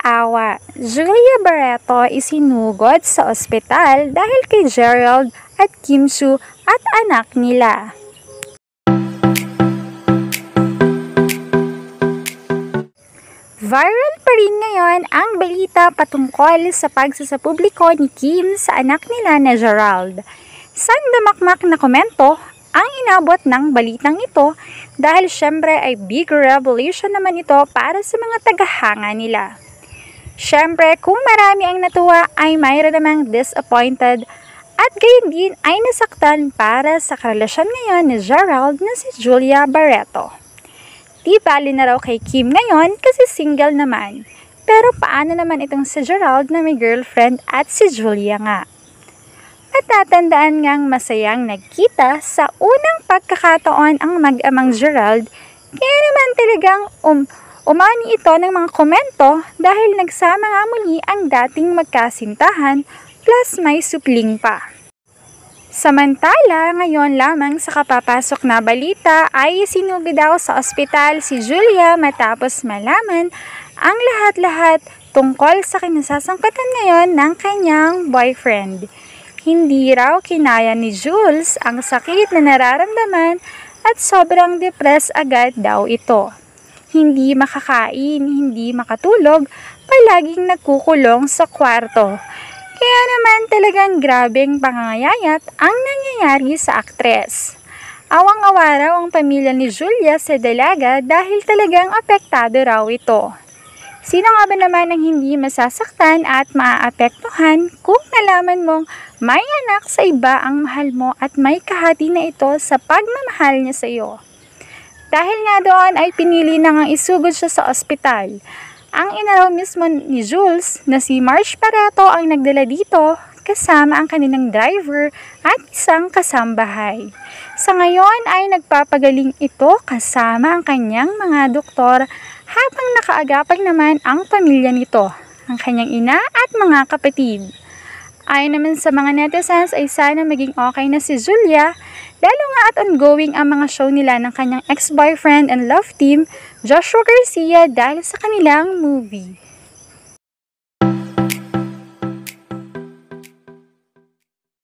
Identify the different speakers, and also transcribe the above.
Speaker 1: Nakakaawa, Julia Barreto isinugod sa ospital dahil kay Gerald at Kim Soo at anak nila. Viral pa rin ngayon ang balita patungkol sa pagsasapubliko ni Kim sa anak nila na Gerald. Sandamakmak na komento ang inabot ng balitang ito dahil syempre ay big revelation naman ito para sa mga tagahanga nila. Syempre kung marami ang natuwa ay mayroon namang disappointed at gayon din ay nasaktan para sa karelasyon ngayon ni Gerald na si Julia Barreto. Di bali na raw kay Kim ngayon kasi single naman. Pero paano naman itong si Gerald na may girlfriend at si Julia nga? Matatandaan ngang masayang nagkita sa unang pagkakataon ang mag-amang Gerald, kaya naman talagang umani ito ng mga komento dahil nagsama nga muli ang dating magkasintahan plus may supling pa. Samantala, ngayon lamang sa kapapasok na balita ay sinugod daw sa ospital si Julia matapos malaman ang lahat-lahat tungkol sa kinasasangkutan ngayon ng kanyang boyfriend. Hindi raw kinaya ni Jules ang sakit na nararamdaman at sobrang depressed agad daw ito. Hindi makakain, hindi makatulog, palaging nagkukulong sa kwarto. Kaya naman talagang grabeng pangangayayat ang nangyayari sa aktres. Awang-awa raw ang pamilya ni Julia sa dalaga dahil talagang apektado raw ito. Sino nga ba naman ang hindi masasaktan at maaapektuhan kung nalaman mong may anak sa iba ang mahal mo at may kahati na ito sa pagmamahal niya sa iyo? Dahil nga doon ay pinili na ngang isugod siya sa ospital. Ang ina raw mismo ni Jules na si Marge Barreto ang nagdala dito kasama ang kanilang driver at isang kasambahay. Sa ngayon ay nagpapagaling ito kasama ang kanyang mga doktor habang nakaagapag naman ang pamilya nito, ang kanyang ina at mga kapatid. Ayon naman sa mga netizens ay sana maging okay na si Julia, lalo nga at ongoing ang mga show nila ng kanyang ex-boyfriend and love team, Joshua Garcia, dahil sa kanilang movie.